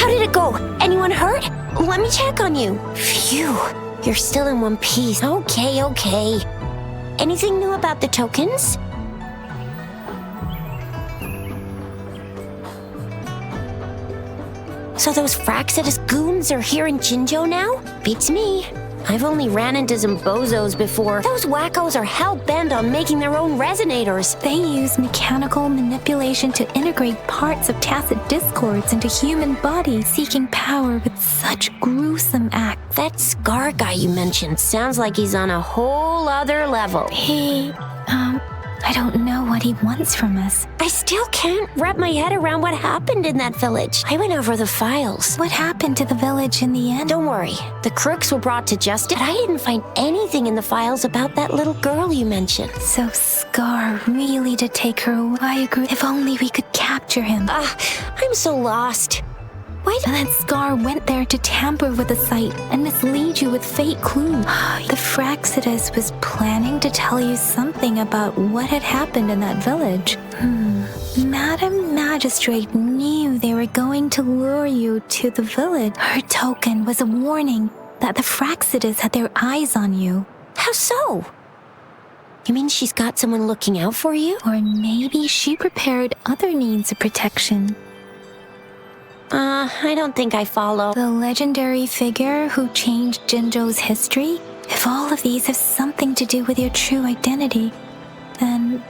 How did it go? Anyone hurt? Let me check on you. Phew, you're still in one piece. Okay. Anything new about the tokens? So those Fraxidus goons are here in Jinzhou now? Beats me. I've only ran into some bozos before. Those wackos are hell-bent on making their own resonators. They use mechanical manipulation to integrate parts of tacit discords into human bodies, seeking power with such gruesome acts. That Scar guy you mentioned sounds like he's on a whole other level. I don't know what he wants from us. I still can't wrap my head around what happened in that village. I went over the files. What happened to the village in the end? Don't worry. The crooks were brought to justice, but I didn't find anything in the files about that little girl you mentioned. So Scar really did take her away. I agree. If only we could capture him. I'm so lost. And then Scar went there to tamper with the site and mislead you with fake clues. The Fraxidus was planning to tell you something about what had happened in that village. Madam Magistrate knew they were going to lure you to the village. Her token was a warning that the Fraxidus had their eyes on you. How so? You mean she's got someone looking out for you? Or maybe she prepared other means of protection. I don't think I follow. The legendary figure who changed Jinzhou's history? If all of these have something to do with your true identity, then...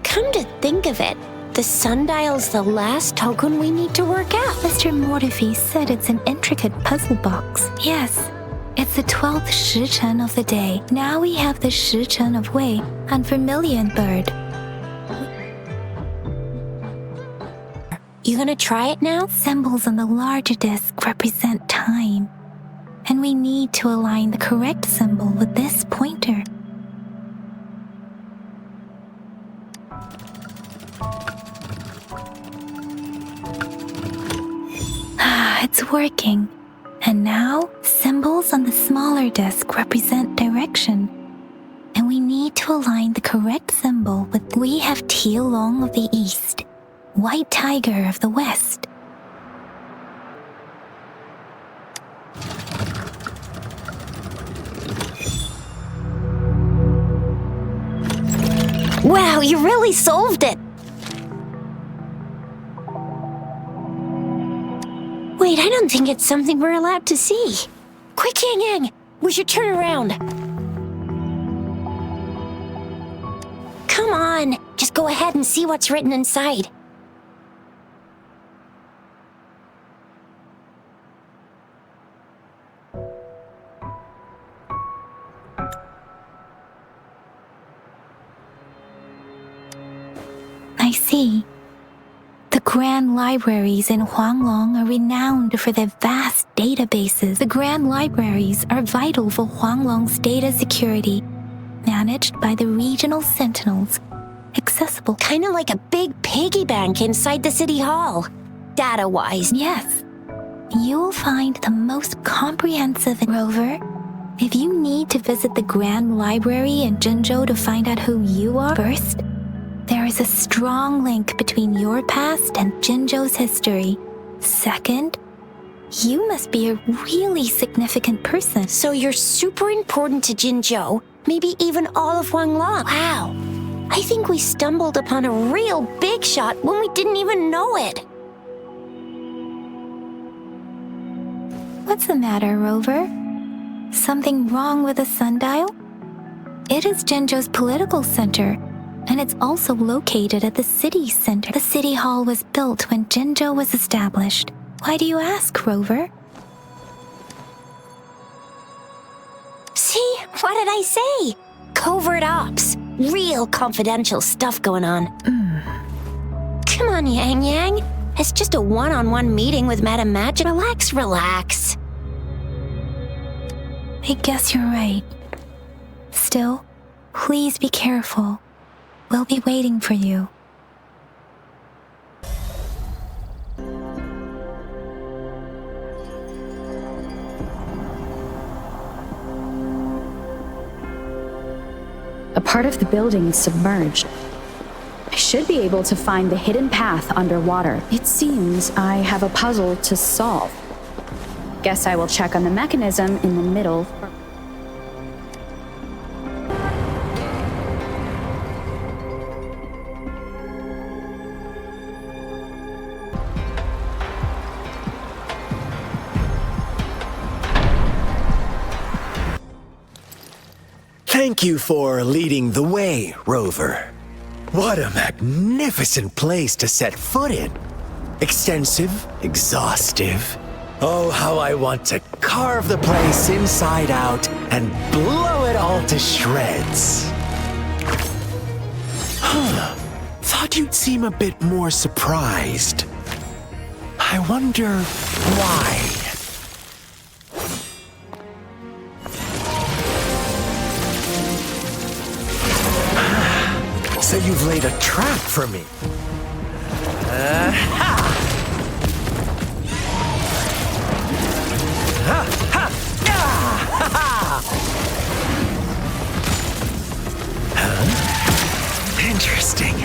Come to think of it, the sundial's the last token we need to work out. Mr. Mortefi said it's an intricate puzzle box. Yes, it's the 12th Shichen of the day. Now we have the Shichen of Wei and Vermilion Bird. You gonna try it now? Symbols on the larger disc represent time, and we need to align the correct symbol with this pointer. It's working. And now, symbols on the smaller disc represent direction, and we need to align the correct symbol with we have Huanglong of the east, White Tiger of the west. Wow, you really solved it! Wait, I don't think it's something we're allowed to see. Quick, Yang Yang! We should turn around. Come on, just go ahead and see what's written inside. I see. The grand libraries in Huanglong are renowned for their vast databases. The grand libraries are vital for Huanglong's data security, managed by the regional sentinels, accessible. Kinda like a big piggy bank inside the city hall, data-wise. Yes. You'll find the most comprehensive. Rover, if you need to visit the grand library in Jinzhou to find out who you are first, there is a strong link between your past and Jinzhou's history. Second, you must be a really significant person. So you're super important to Jinzhou, maybe even all of Huanglong. Wow. I think we stumbled upon a real big shot when we didn't even know it. What's the matter, Rover? Something wrong with the sundial? It is Jinzhou's political center, and it's also located at the city center. The city hall was built when Jinzhou was established. Why do you ask, Rover? See? What did I say? Covert ops. Real confidential stuff going on. Come on, Yang Yang. It's just a one-on-one meeting with Madam Magic. Relax. I guess you're right. Still, please be careful. We'll be waiting for you. A part of the building is submerged. I should be able to find the hidden path underwater. It seems I have a puzzle to solve. Guess I will check on the mechanism in the middle. Thank you for leading the way, Rover. What a magnificent place to set foot in. Extensive, exhaustive. Oh, how I want to carve the place inside out and blow it all to shreds. Thought you'd seem a bit more surprised. I wonder why. So you've laid a trap for me. Interesting.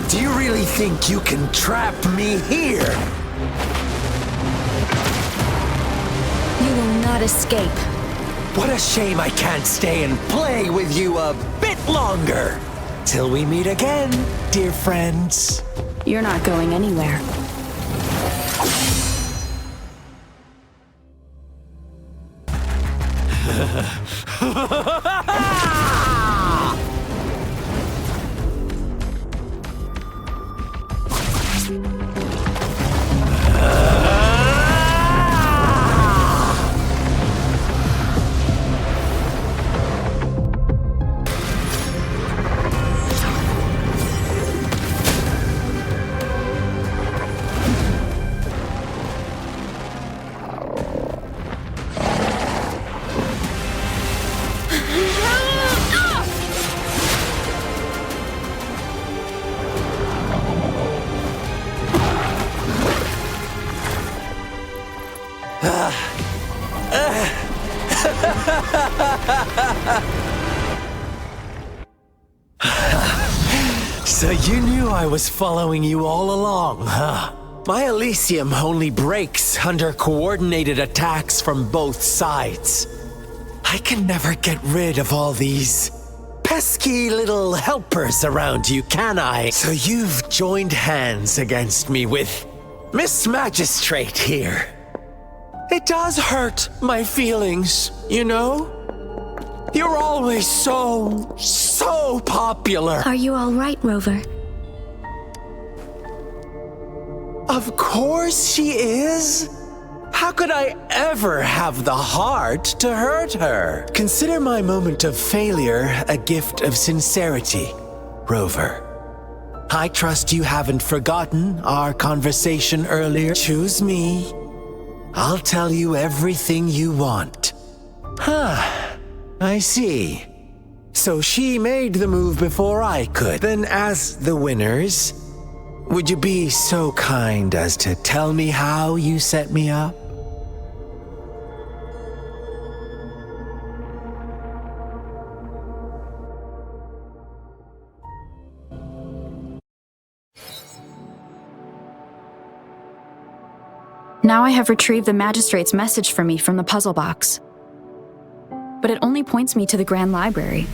Do you really think you can trap me here? You will not escape. What a shame I can't stay and play with you a bit longer. Till we meet again, dear friends. You're not going anywhere. So you knew I was following you all along, huh? My Elysium only breaks under coordinated attacks from both sides. I can never get rid of all these pesky little helpers around you, can I? So you've joined hands against me with Miss Magistrate here. It does hurt my feelings, you know? You're always so popular. Are you all right, Rover? Of course she is. How could I ever have the heart to hurt her? Consider my moment of failure a gift of sincerity, Rover. I trust you haven't forgotten our conversation earlier. Choose me. I'll tell you everything you want. I see. So she made the move before I could. Then as the winners, would you be so kind as to tell me how you set me up? Now I have retrieved the magistrate's message for me from the puzzle box. But it only points me to the Grand Library.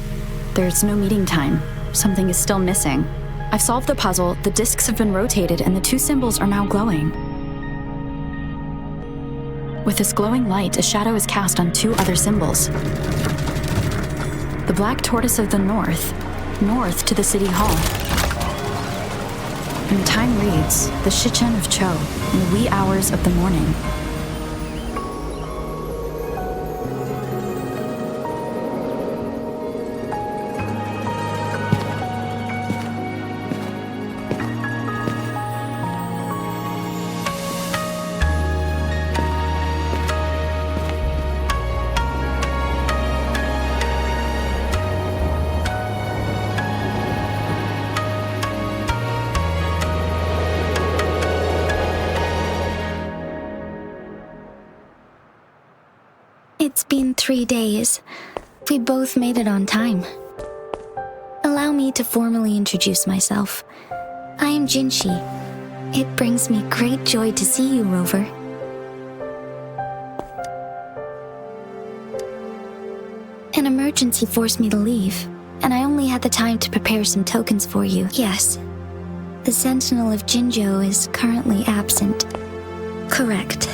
There's no meeting time. Something is still missing. I've solved the puzzle, the discs have been rotated, and the two symbols are now glowing. With this glowing light, a shadow is cast on two other symbols. The black tortoise of the north to the city hall. And the time reads, the Shichen of Cho, in the wee hours of the morning. It's been 3 days. We both made it on time. Allow me to formally introduce myself. I am Jinshi. It brings me great joy to see you, Rover. An emergency forced me to leave, and I only had the time to prepare some tokens for you. Yes, the Sentinel of Jinzhou is currently absent. Correct.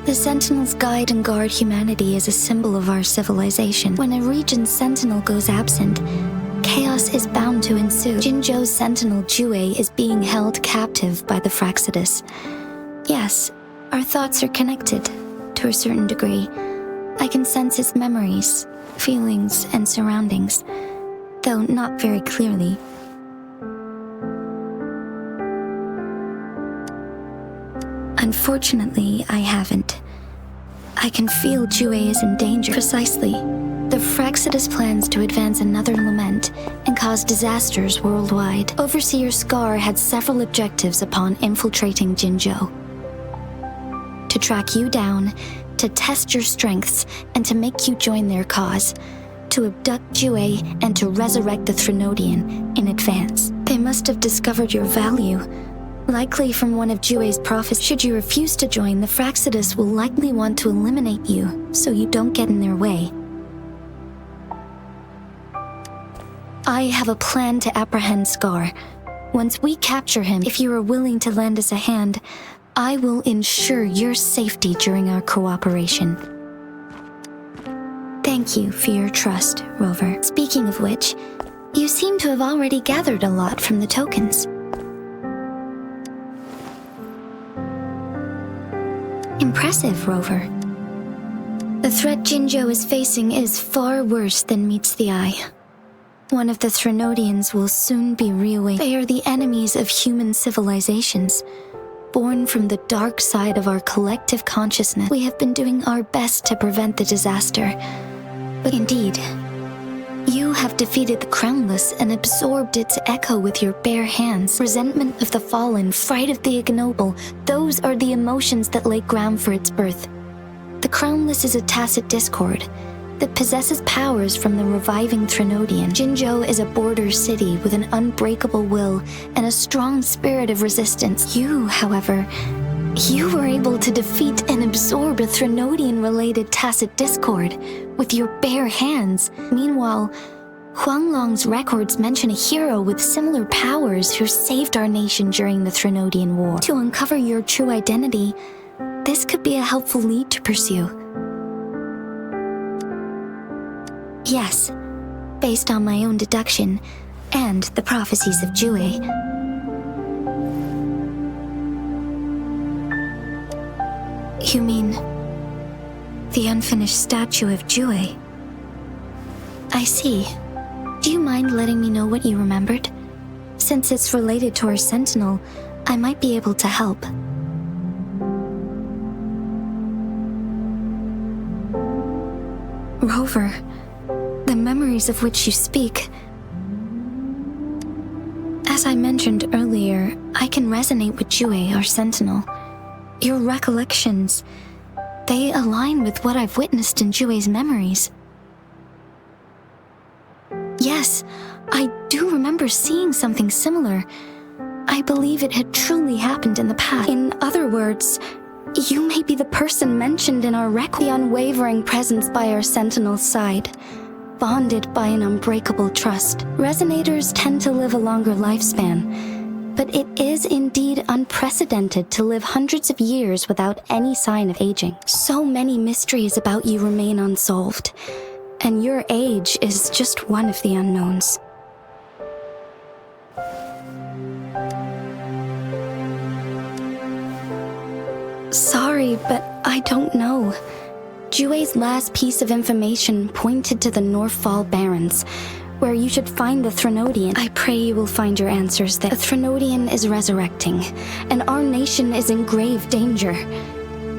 The Sentinels guide and guard humanity as a symbol of our civilization. When a region's Sentinel goes absent, chaos is bound to ensue. Jinzhou's Sentinel Jue is being held captive by the Fraxidus. Yes, our thoughts are connected, to a certain degree. I can sense his memories, feelings, and surroundings, though not very clearly. Unfortunately, I haven't. I can feel Jue is in danger. Precisely. The Fraxidus plans to advance another lament and cause disasters worldwide. Overseer Scar had several objectives upon infiltrating Jinzhou. To track you down, to test your strengths, and to make you join their cause. To abduct Jue and to resurrect the Threnodian in advance. They must have discovered your value. Likely from one of Jue's prophecies. Should you refuse to join, the Fraxidus will likely want to eliminate you, so you don't get in their way. I have a plan to apprehend Scar. Once we capture him, if you are willing to lend us a hand, I will ensure your safety during our cooperation. Thank you for your trust, Rover. Speaking of which, you seem to have already gathered a lot from the tokens. Impressive, Rover. The threat Jinzhou is facing is far worse than meets the eye. One of the Threnodians will soon be reawakened. They are the enemies of human civilizations, born from the dark side of our collective consciousness. We have been doing our best to prevent the disaster, but indeed, you have defeated the Crownless and absorbed its echo with your bare hands. Resentment of the fallen, fright of the ignoble, those are the emotions that lay ground for its birth. The Crownless is a tacit discord that possesses powers from the reviving Threnodian. Jinzhou is a border city with an unbreakable will and a strong spirit of resistance. You, however, you were able to defeat and absorb a Threnodian-related tacit discord with your bare hands. Meanwhile, Huanglong's records mention a hero with similar powers who saved our nation during the Threnodian War. To uncover your true identity, this could be a helpful lead to pursue. Yes, based on my own deduction and the prophecies of Jue. You mean the unfinished statue of Jue? I see. Do you mind letting me know what you remembered? Since it's related to our Sentinel, I might be able to help. Rover, the memories of which you speak. As I mentioned earlier, I can resonate with Jue, our Sentinel. Your recollections, they align with what I've witnessed in Jue's memories. Yes, I do remember seeing something similar. I believe it had truly happened in the past. In other words, you may be the person mentioned in our record. The unwavering presence by our Sentinel's side, bonded by an unbreakable trust. Resonators tend to live a longer lifespan, but it is indeed unprecedented to live hundreds of years without any sign of aging. So many mysteries about you remain unsolved, and your age is just one of the unknowns. Sorry, but I don't know. Jue's last piece of information pointed to the Northfall Barrens, where you should find the Threnodian. I pray you will find your answers there. The Threnodian is resurrecting, and our nation is in grave danger.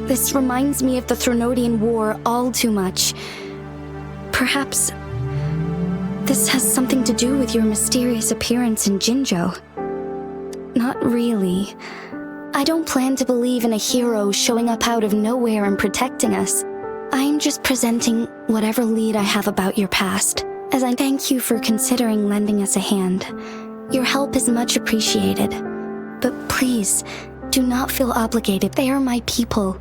This reminds me of the Threnodian War all too much. Perhaps this has something to do with your mysterious appearance in Jinzhou. Not really. I don't plan to believe in a hero showing up out of nowhere and protecting us. I'm just presenting whatever lead I have about your past, as I thank you for considering lending us a hand. Your help is much appreciated. but please, do not feel obligated. They are my people,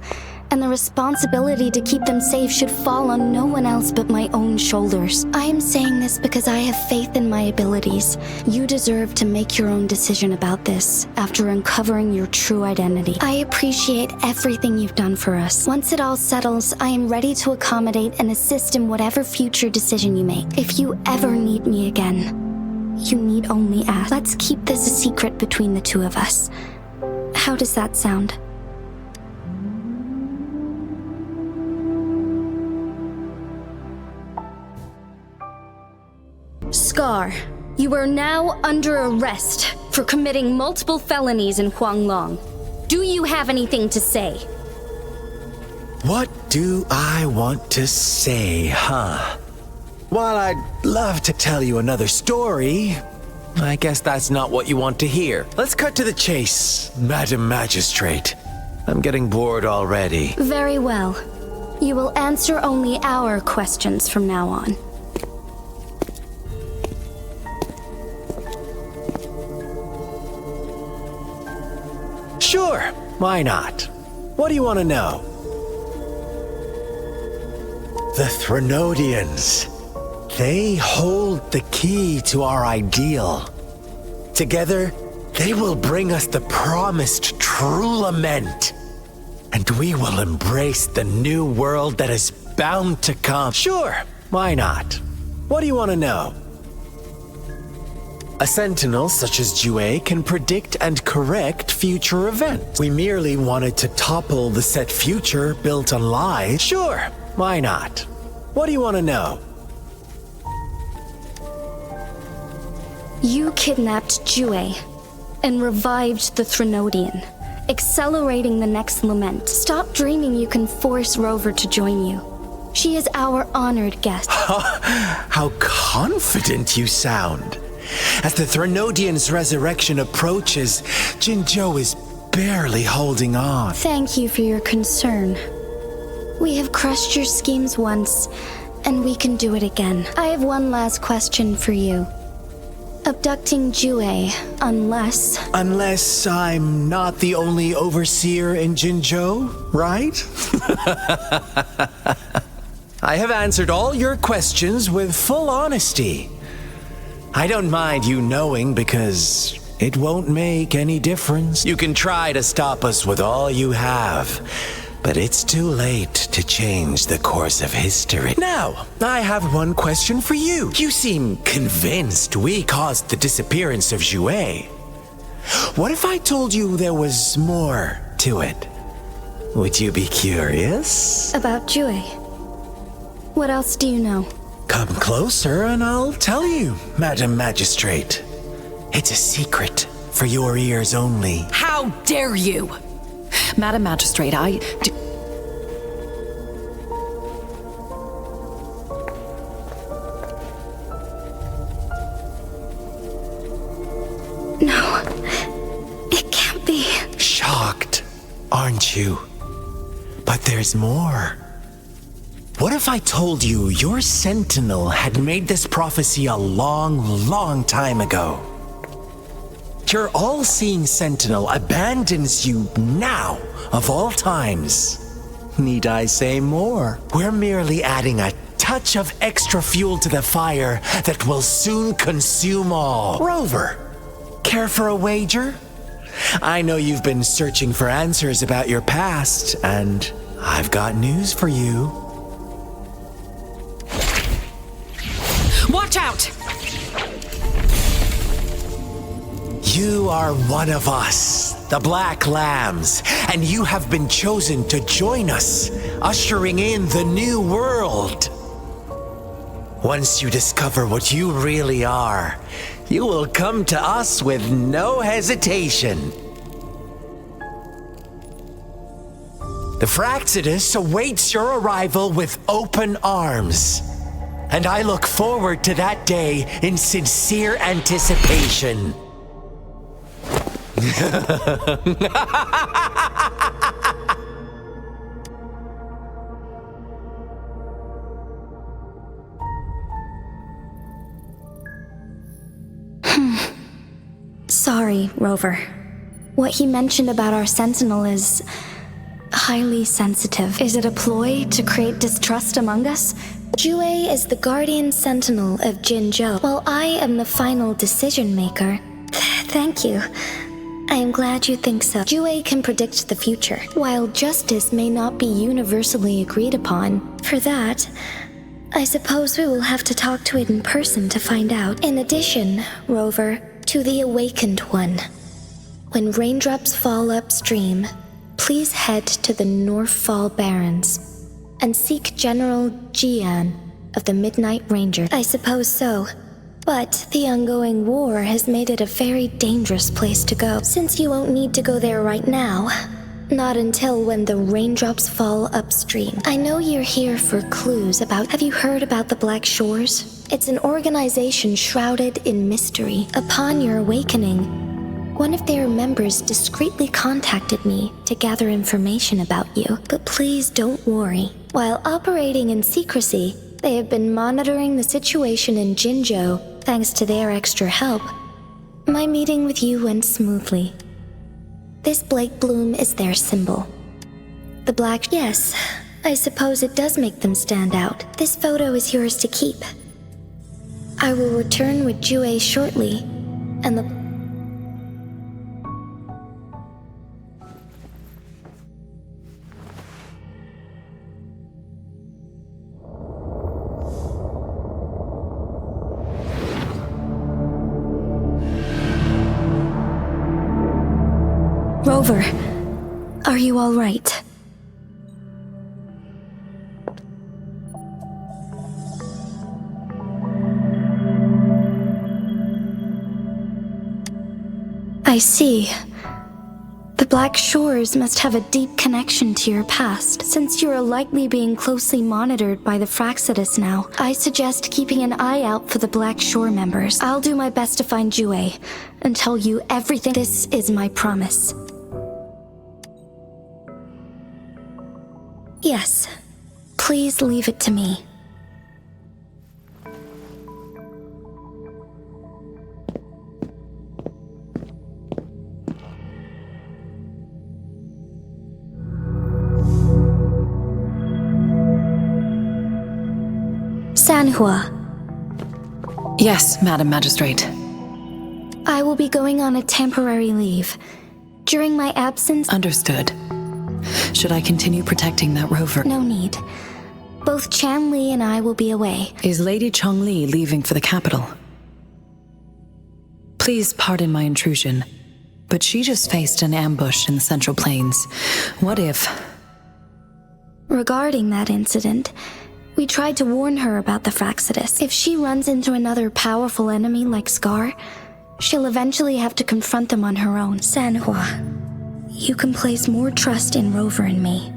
and the responsibility to keep them safe should fall on no one else but my own shoulders. I am saying this because I have faith in my abilities. You deserve to make your own decision about this after uncovering your true identity. I appreciate everything you've done for us. Once it all settles, I am ready to accommodate and assist in whatever future decision you make. If you ever need me again, you need only ask. Let's keep this a secret between the two of us. How does that sound? Scar, you are now under arrest for committing multiple felonies in Huanglong. Do you have anything to say? What do I want to say, huh? While I'd love to tell you another story, I guess that's not what you want to hear. Let's cut to the chase, Madam Magistrate. I'm getting bored already. Very well. You will answer only our questions from now on. Sure, why not? What do you want to know? The Threnodians. They hold the key to our ideal. Together, they will bring us the promised true lament. And we will embrace the new world that is bound to come. Sure, why not? What do you want to know? A sentinel such as Jue can predict and correct future events. We merely wanted to topple the set future built on lies. Sure, why not? What do you want to know? You kidnapped Jue and revived the Threnodian, accelerating the next lament. Stop dreaming you can force Rover to join you. She is our honored guest. How confident you sound. As the Threnodian's resurrection approaches, Jinzhou is barely holding on. Thank you for your concern. We have crushed your schemes once, and we can do it again. I have one last question for you. Abducting Jue, unless... Unless I'm not the only overseer in Jinzhou, right? I have answered all your questions with full honesty. I don't mind you knowing because it won't make any difference. You can try to stop us with all you have, but it's too late to change the course of history. Now, I have one question for you. You seem convinced we caused the disappearance of Jue. What if I told you there was more to it? Would you be curious? About Jue. What else do you know? Come closer and I'll tell you, Madam Magistrate. It's a secret for your ears only. How dare you! Madam Magistrate, No, it can't be. Shocked, aren't you? But there's more. What if I told you your sentinel had made this prophecy a long, long time ago? Your all-seeing sentinel abandons you now, of all times. Need I say more? We're merely adding a touch of extra fuel to the fire that will soon consume all. Rover, care for a wager? I know you've been searching for answers about your past, and I've got news for you. watch out! You are one of us, the Black Lambs, and you have been chosen to join us, ushering in the new world. Once you discover what you really are, you will come to us with no hesitation. The Fraxidus awaits your arrival with open arms, and I look forward to that day in sincere anticipation. Sorry, Rover. What he mentioned about our sentinel is highly sensitive. Is it a ploy to create distrust among us? Jue is the guardian sentinel of Jinzhou, while I am the final decision maker. Thank you. I am glad you think so. Jue can predict the future. While justice may not be universally agreed upon, for that, I suppose we will have to talk to it in person to find out. In addition, Rover, to the Awakened One, when raindrops fall upstream, please head to the Northfall Barrens and seek General Jian of the Midnight Ranger. I suppose so. But the ongoing war has made it a very dangerous place to go. Since you won't need to go there right now, not until when the raindrops fall upstream. I know you're here for clues about... Have you heard about the Black Shores? It's an organization shrouded in mystery. Upon your awakening, one of their members discreetly contacted me to gather information about you. But please don't worry. While operating in secrecy, they have been monitoring the situation in Jinzhou thanks to their extra help. My meeting with you went smoothly. This Blake bloom is their symbol. The black... Yes, I suppose it does make them stand out. This photo is yours to keep. I will return with Jue shortly, and the... Rover, are you all right? I see. The Black Shores must have a deep connection to your past. Since you are likely being closely monitored by the Fraxidus now, I suggest keeping an eye out for the Black Shore members. I'll do my best to find Jue and tell you everything. This is my promise. Yes, please leave it to me. Sanhua. Yes, Madam Magistrate. I will be going on a temporary leave. During my absence... Understood. Should I continue protecting that rover? No need. Both Chanli and I will be away. Is Lady Chongli leaving for the capital? Please pardon my intrusion, but she just faced an ambush in the Central Plains. What if... Regarding that incident, we tried to warn her about the Fraxidus. If she runs into another powerful enemy like Scar, she'll eventually have to confront them on her own. Sanhua, you can place more trust in Rover and me.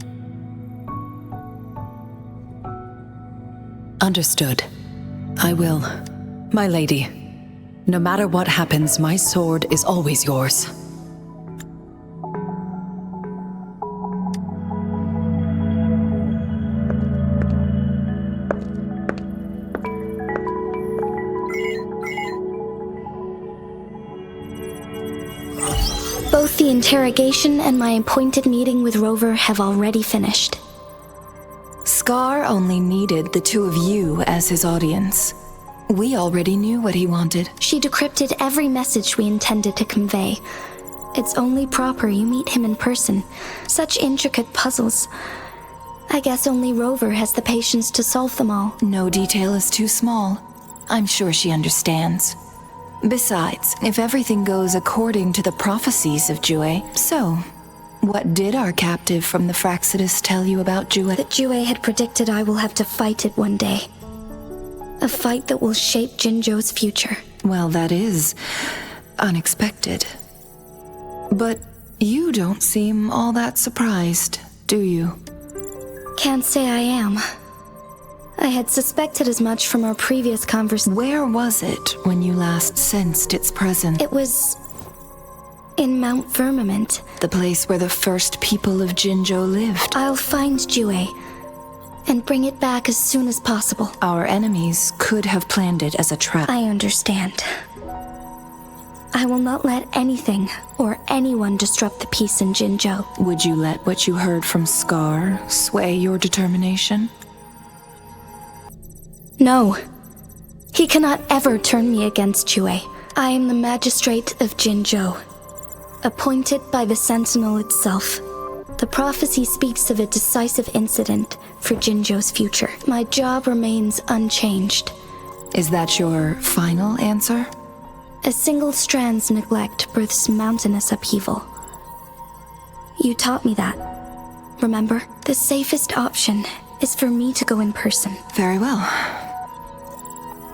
Understood. I will. My lady, no matter what happens, my sword is always yours. Both the interrogation and my appointed meeting with Rover have already finished. Scar only needed the two of you as his audience. We already knew what he wanted. She decrypted every message we intended to convey. It's only proper you meet him in person. Such intricate puzzles. I guess only Rover has the patience to solve them all. No detail is too small. I'm sure she understands. Besides, if everything goes according to the prophecies of Jue, so, what did our captive from the Fraxidus tell you about Jue? That Jue had predicted I will have to fight it one day. A fight that will shape Jinzhou's future. Well, that is unexpected. But you don't seem all that surprised, do you? Can't say I am. I had suspected as much from our previous conversation. Where was it when you last sensed its presence? It was in Mount Firmament. The place where the first people of Jinzhou lived. I'll find Jue and bring it back as soon as possible. Our enemies could have planned it as a trap. I understand. I will not let anything or anyone disrupt the peace in Jinzhou. Would you let what you heard from Scar sway your determination? No. He cannot ever turn me against Jue. I am the magistrate of Jinzhou, appointed by the Sentinel itself. The prophecy speaks of a decisive incident for Jinzhou's future. My job remains unchanged. Is that your final answer? A single strand's neglect births mountainous upheaval. You taught me that. Remember? The safest option is for me to go in person. Very well.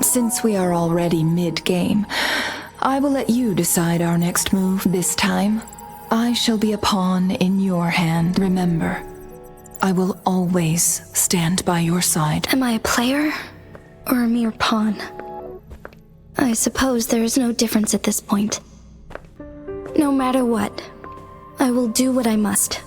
Since we are already mid-game, I will let you decide our next move. This time, I shall be a pawn in your hand. Remember, I will always stand by your side. Am I a player or a mere pawn? I suppose there is no difference at this point. No matter what, I will do what I must.